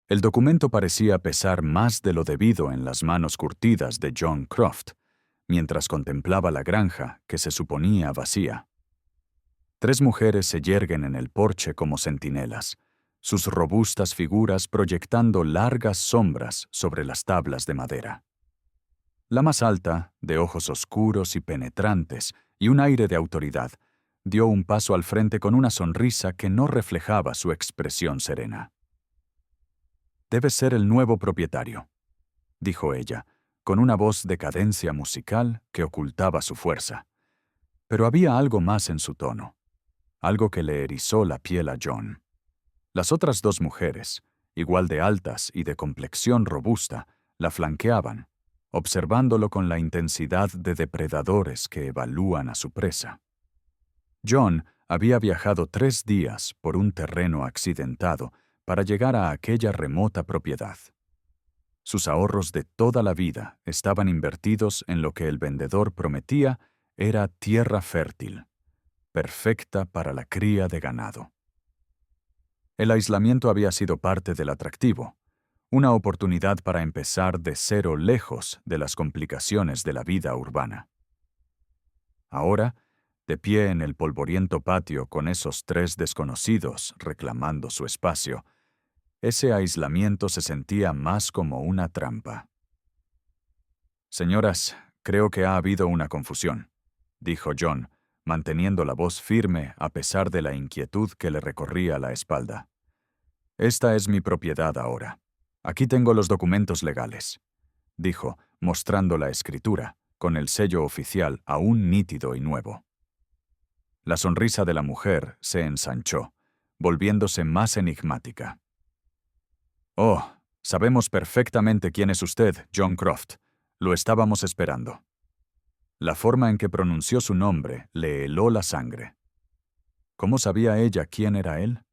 El documento parecía pesar más de lo debido en las manos curtidas de John Croft, mientras contemplaba la granja, que se suponía vacía. 3 mujeres se yerguen en el porche como centinelas, sus robustas figuras proyectando largas sombras sobre las tablas de madera. La más alta, de ojos oscuros y penetrantes y un aire de autoridad, dio un paso al frente con una sonrisa que no reflejaba su expresión serena. «Debe ser el nuevo propietario», dijo ella, con una voz de cadencia musical que ocultaba su fuerza. Pero había algo más en su tono, algo que le erizó la piel a John. Las otras 2 mujeres, igual de altas y de complexión robusta, la flanqueaban, observándolo con la intensidad de depredadores que evalúan a su presa. John había viajado 3 días por un terreno accidentado para llegar a aquella remota propiedad. Sus ahorros de toda la vida estaban invertidos en lo que el vendedor prometía era tierra fértil, perfecta para la cría de ganado. El aislamiento había sido parte del atractivo, una oportunidad para empezar de cero lejos de las complicaciones de la vida urbana. Ahora, de pie en el polvoriento patio con esos 3 desconocidos reclamando su espacio, ese aislamiento se sentía más como una trampa. «Señoras, creo que ha habido una confusión», dijo John, manteniendo la voz firme a pesar de la inquietud que le recorría la espalda. «Esta es mi propiedad ahora. Aquí tengo los documentos legales», dijo, mostrando la escritura, con el sello oficial aún nítido y nuevo. La sonrisa de la mujer se ensanchó, volviéndose más enigmática. «Oh, sabemos perfectamente quién es usted, John Croft. Lo estábamos esperando». La forma en que pronunció su nombre le heló la sangre. ¿Cómo sabía ella quién era él?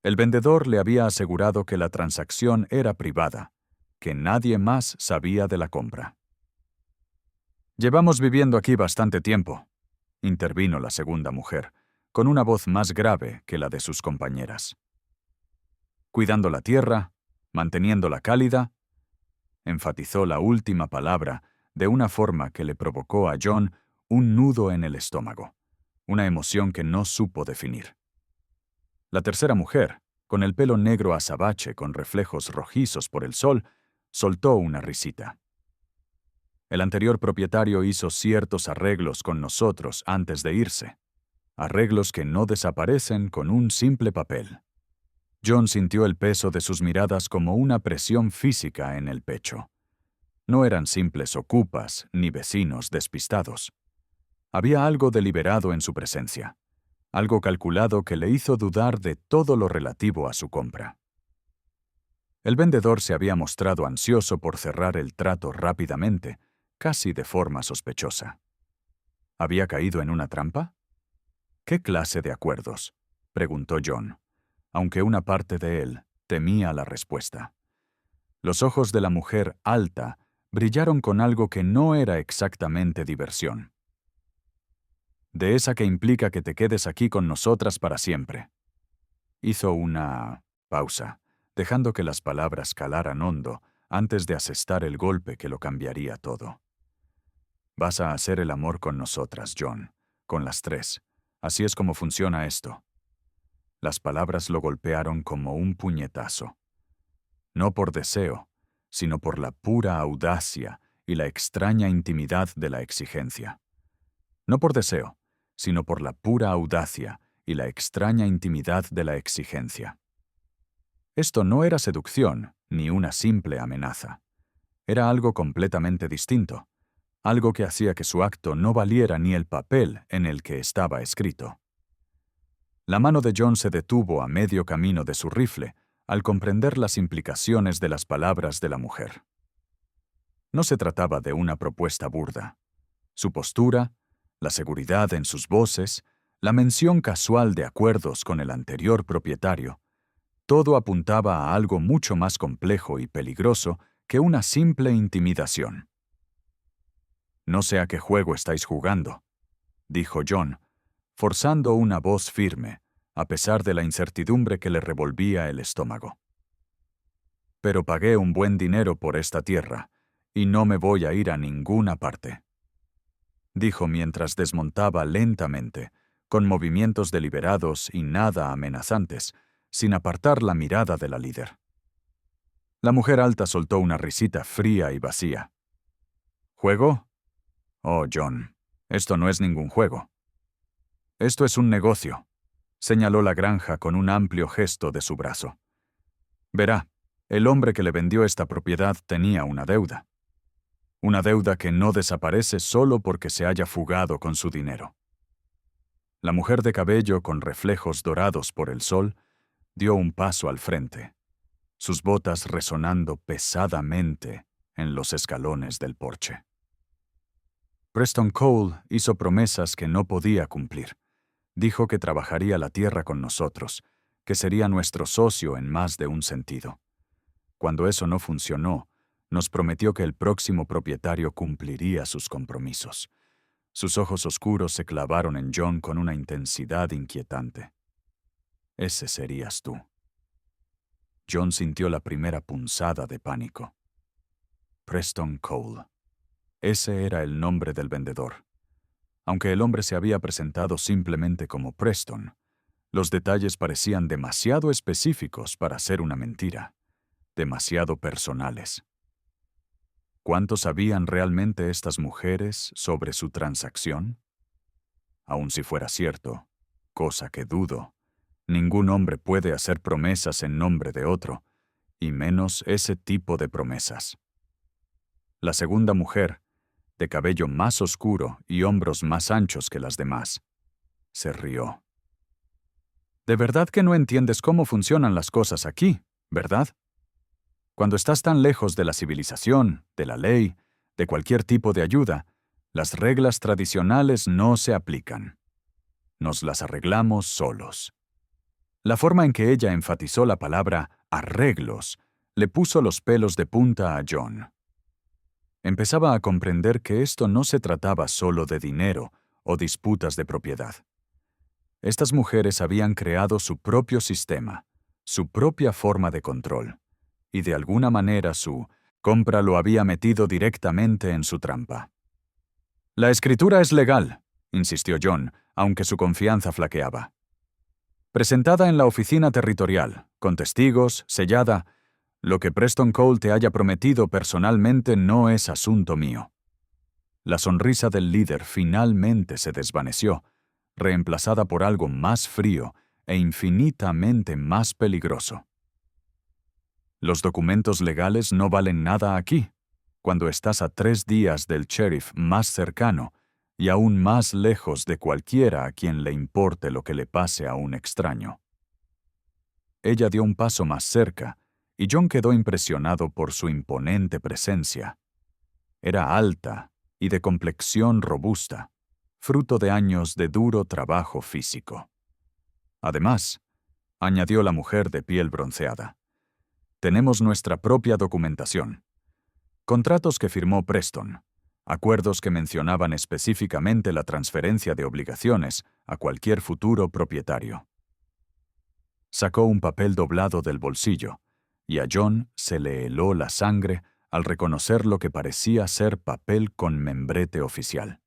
El vendedor le había asegurado que la transacción era privada, que nadie más sabía de la compra. «Llevamos viviendo aquí bastante tiempo», intervino la segunda mujer, con una voz más grave que la de sus compañeras. «Cuidando la tierra, manteniéndola cálida», enfatizó la última palabra de una forma que le provocó a John un nudo en el estómago, una emoción que no supo definir. La tercera mujer, con el pelo negro azabache con reflejos rojizos por el sol, soltó una risita. «El anterior propietario hizo ciertos arreglos con nosotros antes de irse, arreglos que no desaparecen con un simple papel». John sintió el peso de sus miradas como una presión física en el pecho. No eran simples ocupas ni vecinos despistados. Había algo deliberado en su presencia, algo calculado que le hizo dudar de todo lo relativo a su compra. El vendedor se había mostrado ansioso por cerrar el trato rápidamente, casi de forma sospechosa. ¿Había caído en una trampa? ¿Qué clase de acuerdos?, preguntó John, aunque una parte de él temía la respuesta. Los ojos de la mujer alta brillaron con algo que no era exactamente diversión. «De esa que implica que te quedes aquí con nosotras para siempre». Hizo una pausa, dejando que las palabras calaran hondo antes de asestar el golpe que lo cambiaría todo. «Vas a hacer el amor con nosotras, John, con las 3. Así es como funciona esto». Las palabras lo golpearon como un puñetazo. No por deseo, sino por la pura audacia y la extraña intimidad de la exigencia. No por deseo, sino por la pura audacia y la extraña intimidad de la exigencia. Esto no era seducción ni una simple amenaza. Era algo completamente distinto, algo que hacía que su acto no valiera ni el papel en el que estaba escrito. La mano de John se detuvo a medio camino de su rifle al comprender las implicaciones de las palabras de la mujer. No se trataba de una propuesta burda. Su postura, la seguridad en sus voces, la mención casual de acuerdos con el anterior propietario, todo apuntaba a algo mucho más complejo y peligroso que una simple intimidación. «No sé a qué juego estáis jugando», dijo John, forzando una voz firme, a pesar de la incertidumbre que le revolvía el estómago. pero pagué un buen dinero por esta tierra, y no me voy a ir a ninguna parte», dijo mientras desmontaba lentamente, con movimientos deliberados y nada amenazantes, sin apartar la mirada de la líder. La mujer alta soltó una risita fría y vacía. «¿Juego? Oh, John, esto no es ningún juego. Esto es un negocio», señaló la granja con un amplio gesto de su brazo. «Verá, el hombre que le vendió esta propiedad tenía una deuda. Una deuda que no desaparece solo porque se haya fugado con su dinero». La mujer de cabello con reflejos dorados por el sol dio un paso al frente, sus botas resonando pesadamente en los escalones del porche. Preston Cole hizo promesas que no podía cumplir. Dijo que trabajaría la tierra con nosotros, que sería nuestro socio en más de un sentido. Cuando eso no funcionó, nos prometió que el próximo propietario cumpliría sus compromisos. Sus ojos oscuros se clavaron en John con una intensidad inquietante. «Ese serías tú». John sintió la primera punzada de pánico. Preston Cole. Ese era el nombre del vendedor. Aunque el hombre se había presentado simplemente como Preston, los detalles parecían demasiado específicos para ser una mentira, demasiado personales. ¿Cuánto sabían realmente estas mujeres sobre su transacción? Aun si fuera cierto, cosa que dudo, ningún hombre puede hacer promesas en nombre de otro, y menos ese tipo de promesas. La segunda mujer, de cabello más oscuro y hombros más anchos que las demás, se rió. «De verdad que no entiendes cómo funcionan las cosas aquí, ¿verdad? Cuando estás tan lejos de la civilización, de la ley, de cualquier tipo de ayuda, las reglas tradicionales no se aplican. Nos las arreglamos solos». La forma en que ella enfatizó la palabra «arreglos» le puso los pelos de punta a John. Empezaba a comprender que esto no se trataba solo de dinero o disputas de propiedad. Estas mujeres habían creado su propio sistema, su propia forma de control, y de alguna manera su compra lo había metido directamente en su trampa. «La escritura es legal», insistió John, aunque su confianza flaqueaba. «Presentada en la oficina territorial, con testigos, sellada. Lo que Preston Cole te haya prometido personalmente no es asunto mío». La sonrisa del líder finalmente se desvaneció, reemplazada por algo más frío e infinitamente más peligroso. «Los documentos legales no valen nada aquí, cuando estás a 3 días del sheriff más cercano y aún más lejos de cualquiera a quien le importe lo que le pase a un extraño». Ella dio un paso más cerca, y John quedó impresionado por su imponente presencia. Era alta y de complexión robusta, fruto de años de duro trabajo físico. Además, añadió la mujer de piel bronceada, tenemos nuestra propia documentación. Contratos que firmó Preston, acuerdos que mencionaban específicamente la transferencia de obligaciones a cualquier futuro propietario. Sacó un papel doblado del bolsillo, y a John se le heló la sangre al reconocer lo que parecía ser papel con membrete oficial.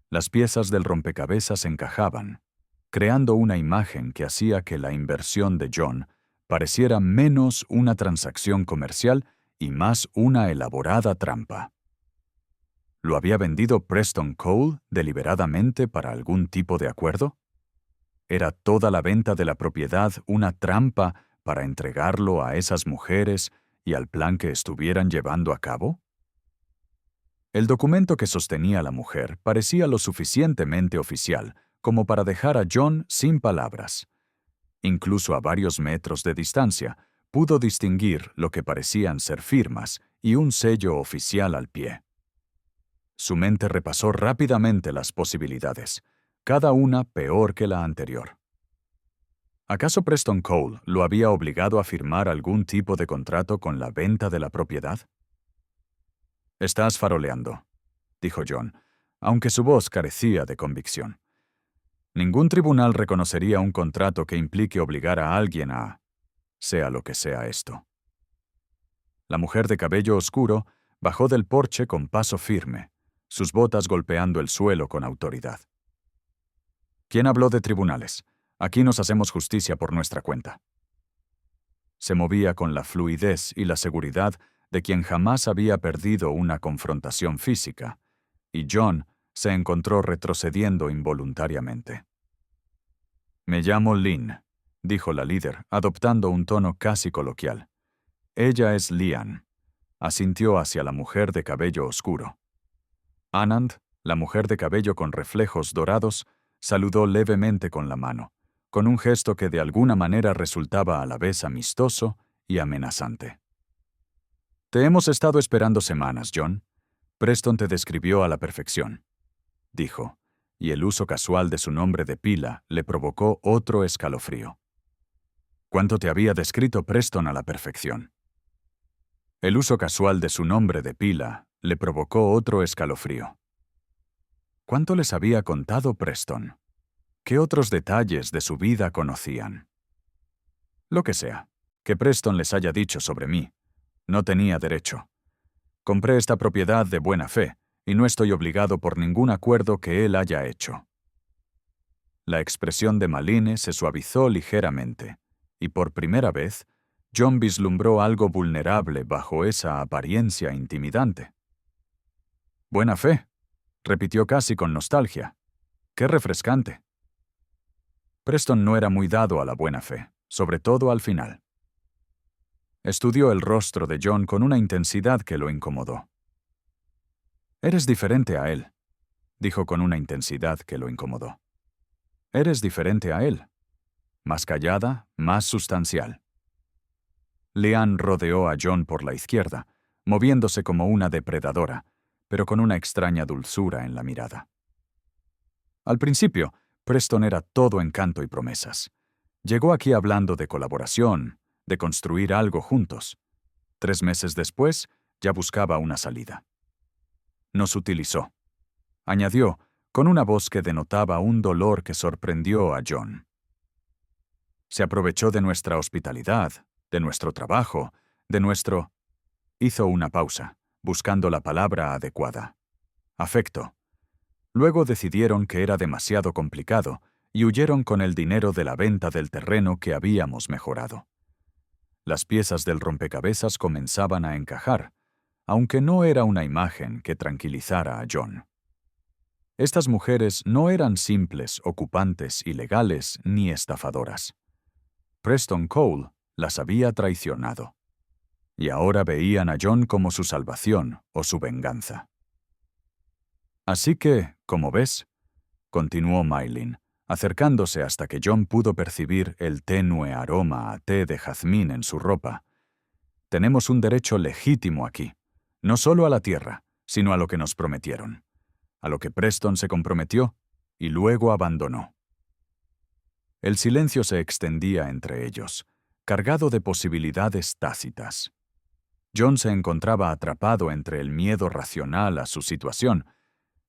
Las piezas del rompecabezas encajaban, creando una imagen que hacía que la inversión de John pareciera menos una transacción comercial y más una elaborada trampa. ¿Lo había vendido Preston Cole deliberadamente para algún tipo de acuerdo? ¿Era toda la venta de la propiedad una trampa para entregarlo a esas mujeres y al plan que estuvieran llevando a cabo? El documento que sostenía la mujer parecía lo suficientemente oficial como para dejar a John sin palabras. Incluso a varios metros de distancia, pudo distinguir lo que parecían ser firmas y un sello oficial al pie. Su mente repasó rápidamente las posibilidades, cada una peor que la anterior. ¿Acaso Preston Cole lo había obligado a firmar algún tipo de contrato con la venta de la propiedad? «Estás faroleando», dijo John, aunque su voz carecía de convicción. «Ningún tribunal reconocería un contrato que implique obligar a alguien a... sea lo que sea esto». La mujer de cabello oscuro bajó del porche con paso firme, sus botas golpeando el suelo con autoridad. ¿Quién habló de tribunales? Aquí nos hacemos justicia por nuestra cuenta. Se movía con la fluidez y la seguridad de quien jamás había perdido una confrontación física, y John se encontró retrocediendo involuntariamente. «Me llamo Lynn», dijo la líder, adoptando un tono casi coloquial. «Ella es Lian», asintió hacia la mujer de cabello oscuro. Anand, la mujer de cabello con reflejos dorados, saludó levemente con la mano, con un gesto que de alguna manera resultaba a la vez amistoso y amenazante. «Te hemos estado esperando semanas, John. Preston te describió a la perfección», dijo, y el uso casual de su nombre de pila le provocó otro escalofrío. «¿Cuánto te había descrito Preston a la perfección?» El uso casual de su nombre de pila le provocó otro escalofrío. ¿Cuánto les había contado Preston? ¿Qué otros detalles de su vida conocían? Lo que sea, que Preston les haya dicho sobre mí. No tenía derecho. Compré esta propiedad de buena fe, y no estoy obligado por ningún acuerdo que él haya hecho. La expresión de Malines se suavizó ligeramente, y por primera vez, John vislumbró algo vulnerable bajo esa apariencia intimidante. «Buena fe», repitió casi con nostalgia. «Qué refrescante». Preston no era muy dado a la buena fe, sobre todo al final. Estudió el rostro de John con una intensidad que lo incomodó. «Eres diferente a él», dijo con una intensidad que lo incomodó. «Eres diferente a él. Más callada, más sustancial». Lian rodeó a John por la izquierda, moviéndose como una depredadora, pero con una extraña dulzura en la mirada. Al principio, Preston era todo encanto y promesas. Llegó aquí hablando de colaboración, de construir algo juntos. 3 meses después, ya buscaba una salida. «Nos utilizó», añadió, con una voz que denotaba un dolor que sorprendió a John. «Se aprovechó de nuestra hospitalidad, de nuestro trabajo, de nuestro...» Hizo una pausa, buscando la palabra adecuada. «Afecto». Luego decidieron que era demasiado complicado y huyeron con el dinero de la venta del terreno que habíamos mejorado. Las piezas del rompecabezas comenzaban a encajar, aunque no era una imagen que tranquilizara a John. Estas mujeres no eran simples ocupantes ilegales ni estafadoras. Preston Cole las había traicionado. Y ahora veían a John como su salvación o su venganza. «Así que, como ves», continuó Maylin, acercándose hasta que John pudo percibir el tenue aroma a té de jazmín en su ropa, «tenemos un derecho legítimo aquí, no solo a la tierra, sino a lo que nos prometieron, a lo que Preston se comprometió y luego abandonó». El silencio se extendía entre ellos, cargado de posibilidades tácitas. John se encontraba atrapado entre el miedo racional a su situación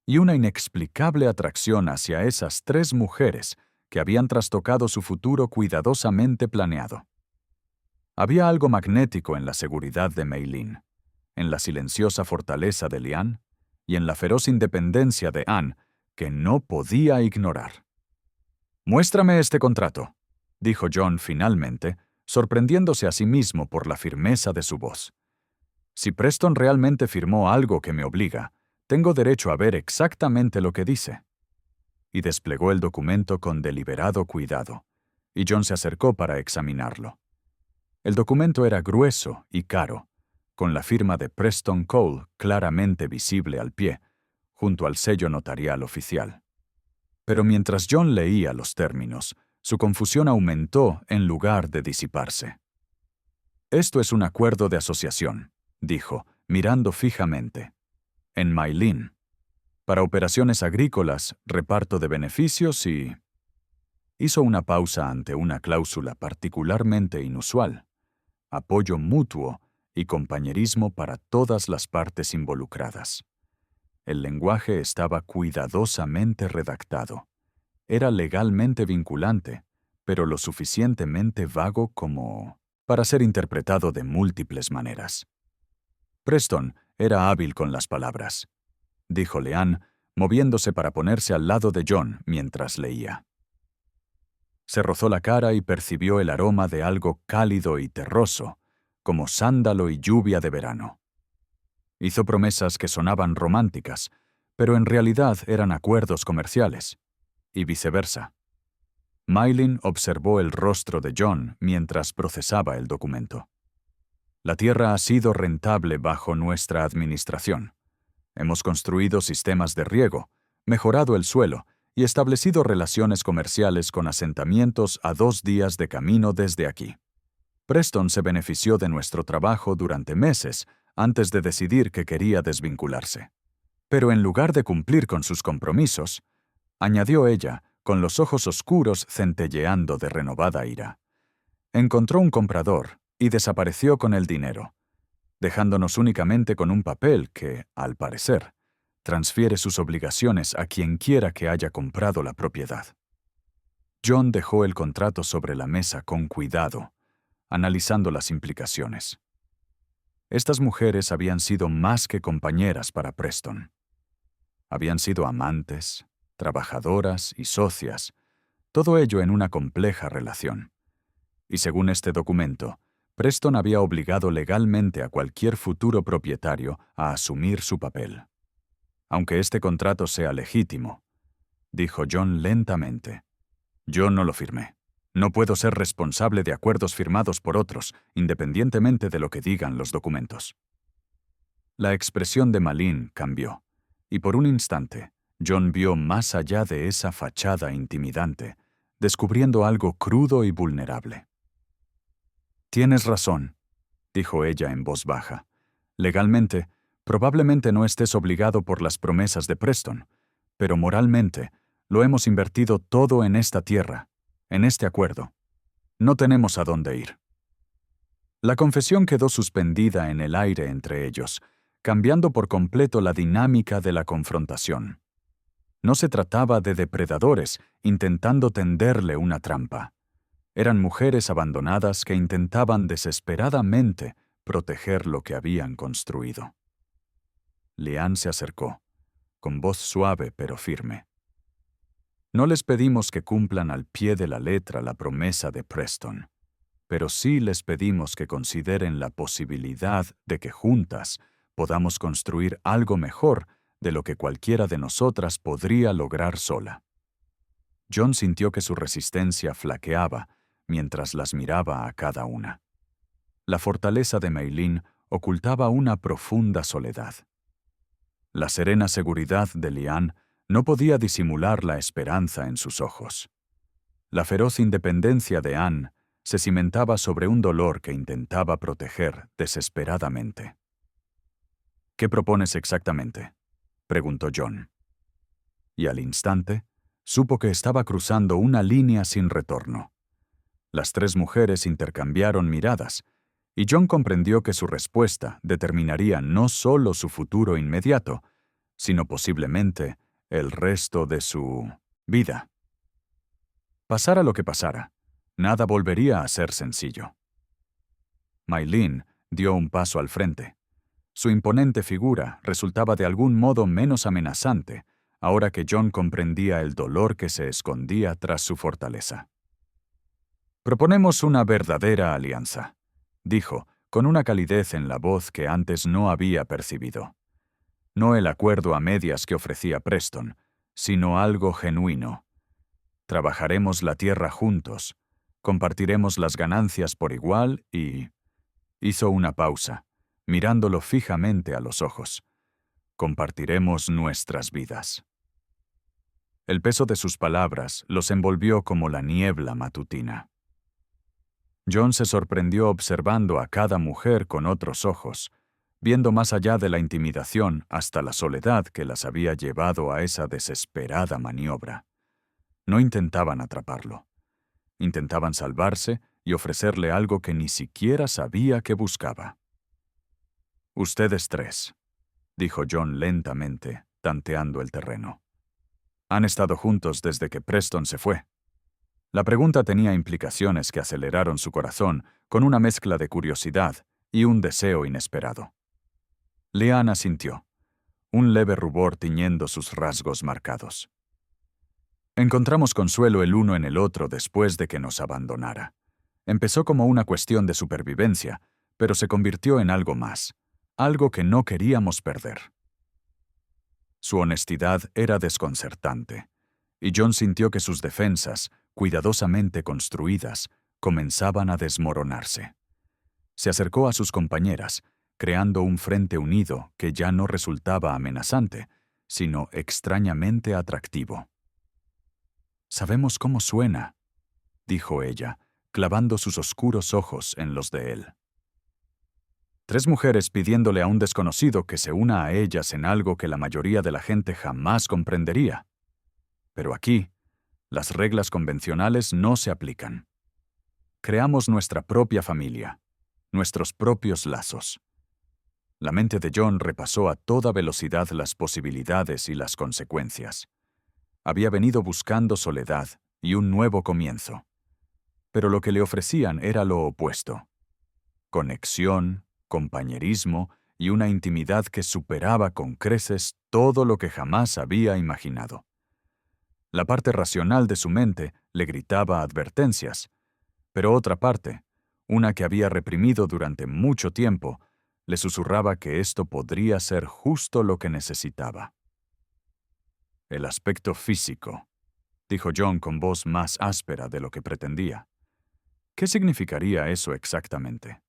y una inexplicable atracción hacia esas 3 mujeres que habían trastocado su futuro cuidadosamente planeado. Había algo magnético en la seguridad de Maylin, en la silenciosa fortaleza de Lian y en la feroz independencia de Anne que no podía ignorar. «Muéstrame este contrato», dijo John finalmente, sorprendiéndose a sí mismo por la firmeza de su voz. «Si Preston realmente firmó algo que me obliga, tengo derecho a ver exactamente lo que dice». Y desplegó el documento con deliberado cuidado, y John se acercó para examinarlo. El documento era grueso y caro, con la firma de Preston Cole claramente visible al pie, junto al sello notarial oficial. Pero mientras John leía los términos, su confusión aumentó en lugar de disiparse. «Esto es un acuerdo de asociación», dijo, mirando fijamente. «En Maylin. Para operaciones agrícolas, reparto de beneficios y...» Hizo una pausa ante una cláusula particularmente inusual: apoyo mutuo y compañerismo para todas las partes involucradas. El lenguaje estaba cuidadosamente redactado. Era legalmente vinculante, pero lo suficientemente vago como para ser interpretado de múltiples maneras. Preston era hábil con las palabras, dijo Leanne, moviéndose para ponerse al lado de John mientras leía. Se rozó la cara y percibió el aroma de algo cálido y terroso, como sándalo y lluvia de verano. Hizo promesas que sonaban románticas, pero en realidad eran acuerdos comerciales, y viceversa. Maylin observó el rostro de John mientras procesaba el documento. La tierra ha sido rentable bajo nuestra administración. Hemos construido sistemas de riego, mejorado el suelo y establecido relaciones comerciales con asentamientos a 2 días de camino desde aquí. Preston se benefició de nuestro trabajo durante meses antes de decidir que quería desvincularse. Pero en lugar de cumplir con sus compromisos, añadió ella, con los ojos oscuros centelleando de renovada ira, encontró un comprador y desapareció con el dinero, dejándonos únicamente con un papel que, al parecer, transfiere sus obligaciones a quien quiera que haya comprado la propiedad. John dejó el contrato sobre la mesa con cuidado, analizando las implicaciones. Estas mujeres habían sido más que compañeras para Preston. Habían sido amantes, trabajadoras y socias, todo ello en una compleja relación. Y según este documento, Preston había obligado legalmente a cualquier futuro propietario a asumir su papel. Aunque este contrato sea legítimo, dijo John lentamente, yo no lo firmé. No puedo ser responsable de acuerdos firmados por otros, independientemente de lo que digan los documentos. La expresión de Maylin cambió, y por un instante, John vio más allá de esa fachada intimidante, descubriendo algo crudo y vulnerable. Tienes razón, dijo ella en voz baja. Legalmente, probablemente no estés obligado por las promesas de Preston, pero moralmente, lo hemos invertido todo en esta tierra, en este acuerdo. No tenemos a dónde ir. La confesión quedó suspendida en el aire entre ellos, cambiando por completo la dinámica de la confrontación. No se trataba de depredadores intentando tenderle una trampa. Eran mujeres abandonadas que intentaban desesperadamente proteger lo que habían construido. Leanne se acercó, con voz suave pero firme. No les pedimos que cumplan al pie de la letra la promesa de Preston, pero sí les pedimos que consideren la posibilidad de que juntas podamos construir algo mejor de lo que cualquiera de nosotras podría lograr sola. John sintió que su resistencia flaqueaba mientras las miraba a cada una. La fortaleza de Maylin ocultaba una profunda soledad. La serena seguridad de Leanne no podía disimular la esperanza en sus ojos. La feroz independencia de Anne se cimentaba sobre un dolor que intentaba proteger desesperadamente. ¿Qué propones exactamente?, preguntó John. Y al instante, supo que estaba cruzando una línea sin retorno. Las 3 mujeres intercambiaron miradas, y John comprendió que su respuesta determinaría no solo su futuro inmediato, sino posiblemente el resto de su vida. Pasara lo que pasara, nada volvería a ser sencillo. Maylin dio un paso al frente. Su imponente figura resultaba de algún modo menos amenazante, ahora que John comprendía el dolor que se escondía tras su fortaleza. Proponemos una verdadera alianza, dijo, con una calidez en la voz que antes no había percibido. No el acuerdo a medias que ofrecía Preston, sino algo genuino. Trabajaremos la tierra juntos, compartiremos las ganancias por igual y... Hizo una pausa, mirándolo fijamente a los ojos. Compartiremos nuestras vidas. El peso de sus palabras los envolvió como la niebla matutina. John se sorprendió observando a cada mujer con otros ojos, viendo más allá de la intimidación hasta la soledad que las había llevado a esa desesperada maniobra. No intentaban atraparlo. Intentaban salvarse y ofrecerle algo que ni siquiera sabía que buscaba. Ustedes 3, dijo John lentamente, tanteando el terreno. Han estado juntos desde que Preston se fue. La pregunta tenía implicaciones que aceleraron su corazón con una mezcla de curiosidad y un deseo inesperado. Leanne asintió, un leve rubor tiñendo sus rasgos marcados. Encontramos consuelo el uno en el otro después de que nos abandonara. Empezó como una cuestión de supervivencia, pero se convirtió en algo más, algo que no queríamos perder. Su honestidad era desconcertante, y John sintió que sus defensas, cuidadosamente construidas, comenzaban a desmoronarse. Se acercó a sus compañeras, creando un frente unido que ya no resultaba amenazante, sino extrañamente atractivo. «Sabemos cómo suena», dijo ella, clavando sus oscuros ojos en los de él. 3 mujeres pidiéndole a un desconocido que se una a ellas en algo que la mayoría de la gente jamás comprendería. Pero aquí, las reglas convencionales no se aplican. Creamos nuestra propia familia, nuestros propios lazos. La mente de John repasó a toda velocidad las posibilidades y las consecuencias. Había venido buscando soledad y un nuevo comienzo. Pero lo que le ofrecían era lo opuesto: conexión, compañerismo y una intimidad que superaba con creces todo lo que jamás había imaginado. La parte racional de su mente le gritaba advertencias, pero otra parte, una que había reprimido durante mucho tiempo, le susurraba que esto podría ser justo lo que necesitaba. «El aspecto físico», dijo John con voz más áspera de lo que pretendía. ¿Qué significaría eso exactamente?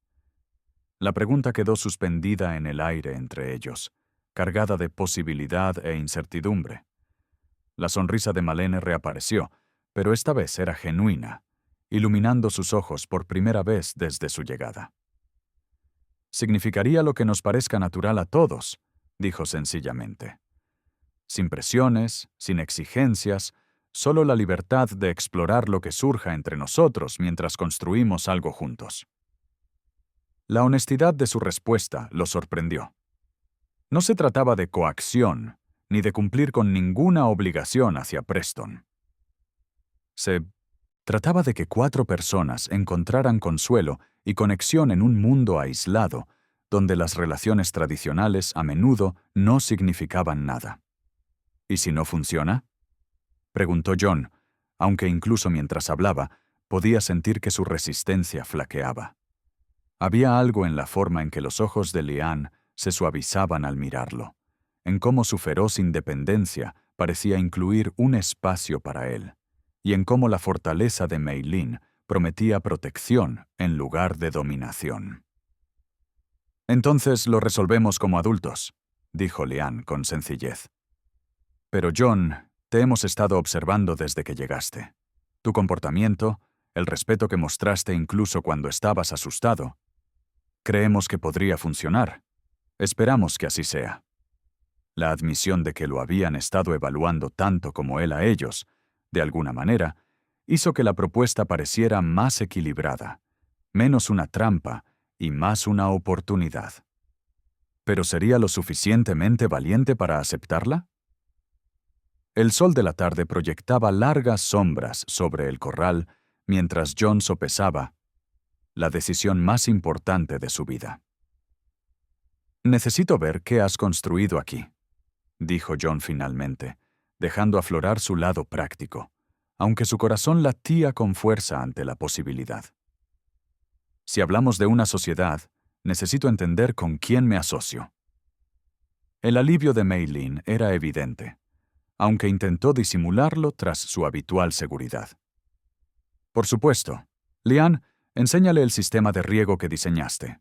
La pregunta quedó suspendida en el aire entre ellos, cargada de posibilidad e incertidumbre. La sonrisa de Malene reapareció, pero esta vez era genuina, iluminando sus ojos por primera vez desde su llegada. «Significaría lo que nos parezca natural a todos», dijo sencillamente. «Sin presiones, sin exigencias, solo la libertad de explorar lo que surja entre nosotros mientras construimos algo juntos». La honestidad de su respuesta lo sorprendió. No se trataba de coacción, ni de cumplir con ninguna obligación hacia Preston. Se trataba de que 4 personas encontraran consuelo y conexión en un mundo aislado, donde las relaciones tradicionales a menudo no significaban nada. ¿Y si no funciona?, preguntó John, aunque incluso mientras hablaba, podía sentir que su resistencia flaqueaba. Había algo en la forma en que los ojos de Leanne se suavizaban al mirarlo, en cómo su feroz independencia parecía incluir un espacio para él, y en cómo la fortaleza de Mei Lin prometía protección en lugar de dominación. «Entonces lo resolvemos como adultos», dijo Leanne con sencillez. «Pero John, te hemos estado observando desde que llegaste. Tu comportamiento, el respeto que mostraste incluso cuando estabas asustado. Creemos que podría funcionar. Esperamos que así sea». La admisión de que lo habían estado evaluando tanto como él a ellos, de alguna manera, hizo que la propuesta pareciera más equilibrada, menos una trampa y más una oportunidad. ¿Pero sería lo suficientemente valiente para aceptarla? El sol de la tarde proyectaba largas sombras sobre el corral mientras John sopesaba la decisión más importante de su vida. «Necesito ver qué has construido aquí», dijo John finalmente, dejando aflorar su lado práctico, aunque su corazón latía con fuerza ante la posibilidad. «Si hablamos de una sociedad, necesito entender con quién me asocio». El alivio de Mei Lin era evidente, aunque intentó disimularlo tras su habitual seguridad. «Por supuesto. Leanne, enséñale el sistema de riego que diseñaste».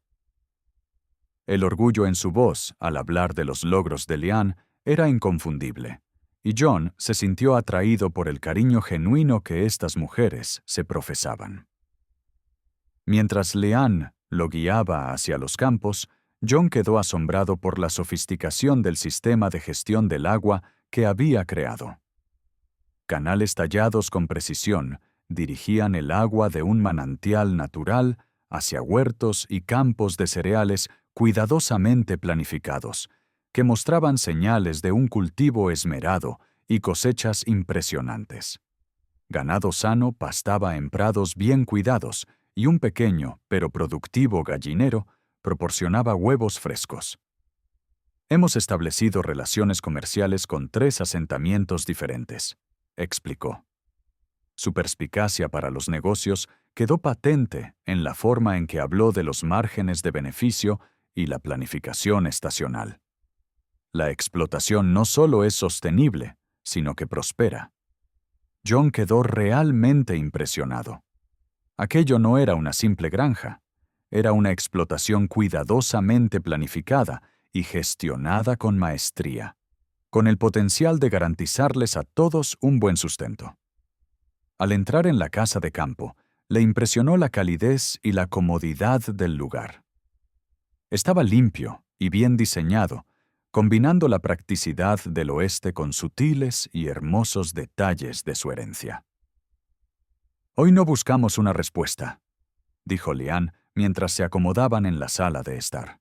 El orgullo en su voz, al hablar de los logros de Leanne, era inconfundible, y John se sintió atraído por el cariño genuino que estas mujeres se profesaban. Mientras Leanne lo guiaba hacia los campos, John quedó asombrado por la sofisticación del sistema de gestión del agua que había creado. Canales tallados con precisión dirigían el agua de un manantial natural hacia huertos y campos de cereales cuidadosamente planificados, que mostraban señales de un cultivo esmerado y cosechas impresionantes. Ganado sano pastaba en prados bien cuidados y un pequeño pero productivo gallinero proporcionaba huevos frescos. Hemos establecido relaciones comerciales con 3 asentamientos diferentes, explicó. Su perspicacia para los negocios quedó patente en la forma en que habló de los márgenes de beneficio y la planificación estacional. La explotación no solo es sostenible, sino que prospera. John quedó realmente impresionado. Aquello no era una simple granja, era una explotación cuidadosamente planificada y gestionada con maestría, con el potencial de garantizarles a todos un buen sustento. Al entrar en la casa de campo, le impresionó la calidez y la comodidad del lugar. Estaba limpio y bien diseñado, combinando la practicidad del oeste con sutiles y hermosos detalles de su herencia. «Hoy no buscamos una respuesta», dijo Lian mientras se acomodaban en la sala de estar.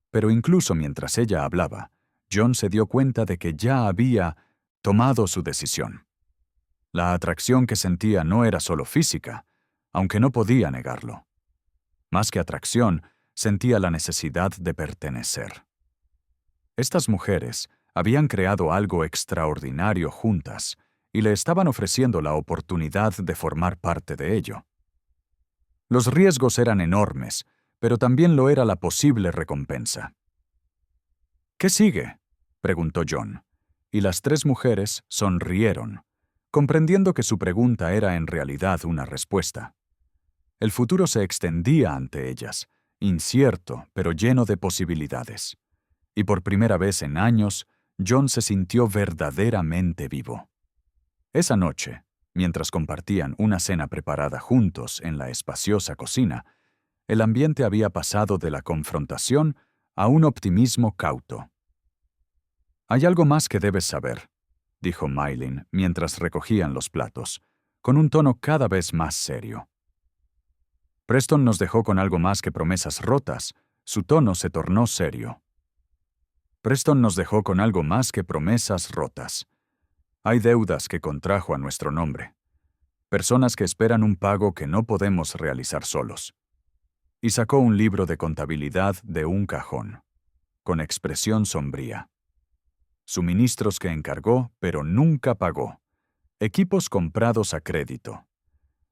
Pero incluso mientras ella hablaba, John se dio cuenta de que ya había tomado su decisión. La atracción que sentía no era solo física, aunque no podía negarlo. Más que atracción, sentía la necesidad de pertenecer. Estas mujeres habían creado algo extraordinario juntas y le estaban ofreciendo la oportunidad de formar parte de ello. Los riesgos eran enormes, pero también lo era la posible recompensa. «¿Qué sigue?», preguntó John, y las 3 mujeres sonrieron, comprendiendo que su pregunta era en realidad una respuesta. El futuro se extendía ante ellas, incierto pero lleno de posibilidades. Y por primera vez en años, John se sintió verdaderamente vivo. Esa noche, mientras compartían una cena preparada juntos en la espaciosa cocina, el ambiente había pasado de la confrontación a un optimismo cauto. «Hay algo más que debes saber», dijo Maylin mientras recogían los platos, con un tono cada vez más serio. Preston nos dejó con algo más que promesas rotas. Su tono se tornó serio. Preston nos dejó con algo más que promesas rotas. Hay deudas que contrajo a nuestro nombre. Personas que esperan un pago que no podemos realizar solos. Y sacó un libro de contabilidad de un cajón, con expresión sombría. Suministros que encargó, pero nunca pagó. Equipos comprados a crédito.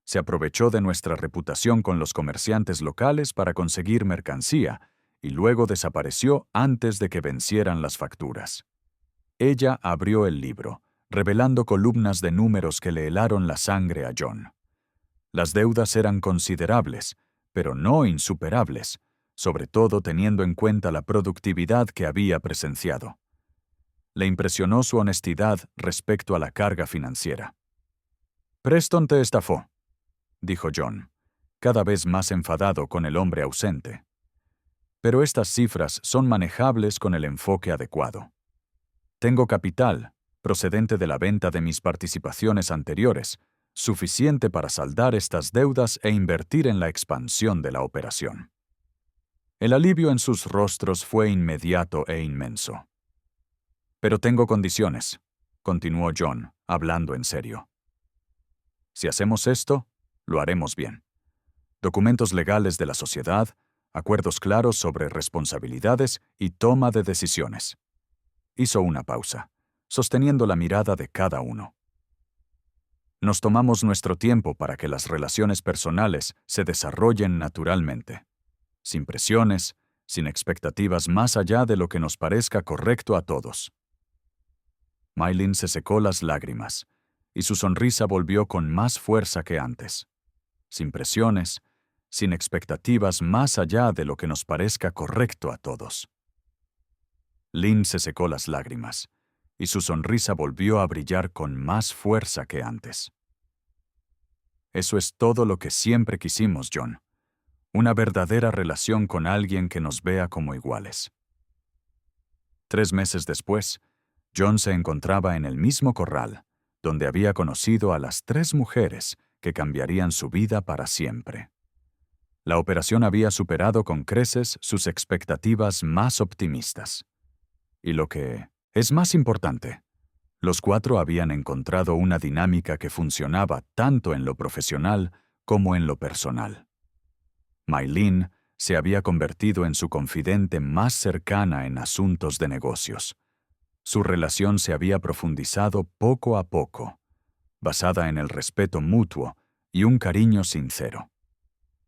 Se aprovechó de nuestra reputación con los comerciantes locales para conseguir mercancía y luego desapareció antes de que vencieran las facturas. Ella abrió el libro, revelando columnas de números que le helaron la sangre a John. Las deudas eran considerables, pero no insuperables, sobre todo teniendo en cuenta la productividad que había presenciado. Le impresionó su honestidad respecto a la carga financiera. «Preston te estafó», dijo John, cada vez más enfadado con el hombre ausente. «Pero estas cifras son manejables con el enfoque adecuado. Tengo capital, procedente de la venta de mis participaciones anteriores, suficiente para saldar estas deudas e invertir en la expansión de la operación». El alivio en sus rostros fue inmediato e inmenso. «Pero tengo condiciones», continuó John, hablando en serio. «Si hacemos esto, lo haremos bien. Documentos legales de la sociedad, acuerdos claros sobre responsabilidades y toma de decisiones». Hizo una pausa, sosteniendo la mirada de cada uno. «Nos tomamos nuestro tiempo para que las relaciones personales se desarrollen naturalmente, sin presiones, sin expectativas más allá de lo que nos parezca correcto a todos». Maylin se secó las lágrimas, y su sonrisa volvió con más fuerza que antes. Sin presiones, sin expectativas más allá de lo que nos parezca correcto a todos. Lynn se secó las lágrimas, y su sonrisa volvió a brillar con más fuerza que antes. «Eso es todo lo que siempre quisimos, John. Una verdadera relación con alguien que nos vea como iguales». 3 meses después, John se encontraba en el mismo corral, donde había conocido a las 3 mujeres que cambiarían su vida para siempre. La operación había superado con creces sus expectativas más optimistas. Y lo que es más importante, los 4 habían encontrado una dinámica que funcionaba tanto en lo profesional como en lo personal. Maylin se había convertido en su confidente más cercana en asuntos de negocios. Su relación se había profundizado poco a poco, basada en el respeto mutuo y un cariño sincero.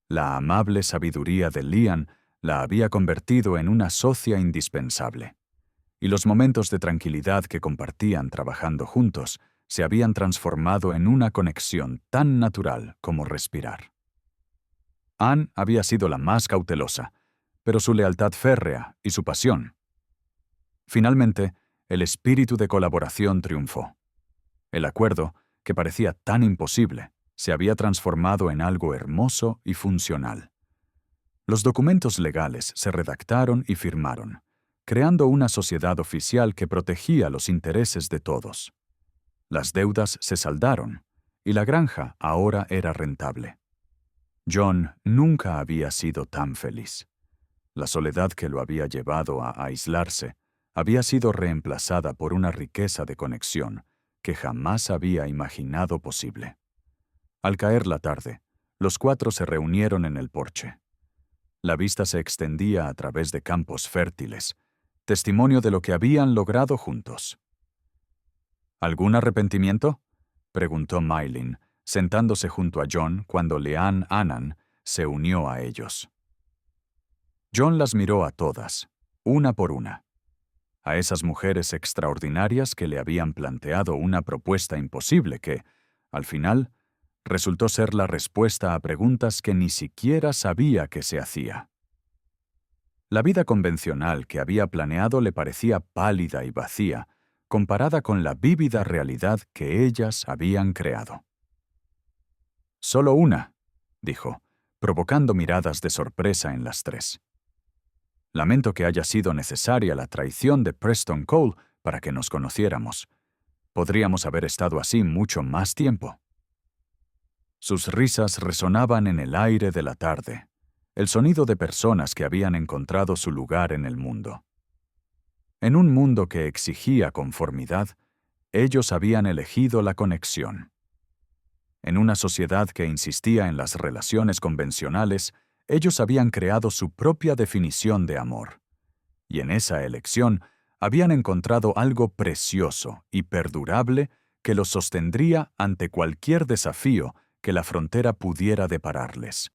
La amable sabiduría de Lian la había convertido en una socia indispensable, y los momentos de tranquilidad que compartían trabajando juntos se habían transformado en una conexión tan natural como respirar. Anne había sido la más cautelosa, pero su lealtad férrea y su pasión. Finalmente, el espíritu de colaboración triunfó. El acuerdo, que parecía tan imposible, se había transformado en algo hermoso y funcional. Los documentos legales se redactaron y firmaron, creando una sociedad oficial que protegía los intereses de todos. Las deudas se saldaron, y la granja ahora era rentable. John nunca había sido tan feliz. La soledad que lo había llevado a aislarse había sido reemplazada por una riqueza de conexión que jamás había imaginado posible. Al caer la tarde, los cuatro se reunieron en el porche. La vista se extendía a través de campos fértiles, testimonio de lo que habían logrado juntos. ¿Algún arrepentimiento?, preguntó Maylin, sentándose junto a John cuando Leanne Annan se unió a ellos. John las miró a todas, una por una. A esas mujeres extraordinarias que le habían planteado una propuesta imposible que, al final, resultó ser la respuesta a preguntas que ni siquiera sabía que se hacía. La vida convencional que había planeado le parecía pálida y vacía, comparada con la vívida realidad que ellas habían creado. «Solo una», dijo, provocando miradas de sorpresa en las tres. «Lamento que haya sido necesaria la traición de Preston Cole para que nos conociéramos. Podríamos haber estado así mucho más tiempo». Sus risas resonaban en el aire de la tarde, el sonido de personas que habían encontrado su lugar en el mundo. En un mundo que exigía conformidad, ellos habían elegido la conexión. En una sociedad que insistía en las relaciones convencionales, ellos habían creado su propia definición de amor. Y en esa elección habían encontrado algo precioso y perdurable que los sostendría ante cualquier desafío que la frontera pudiera depararles.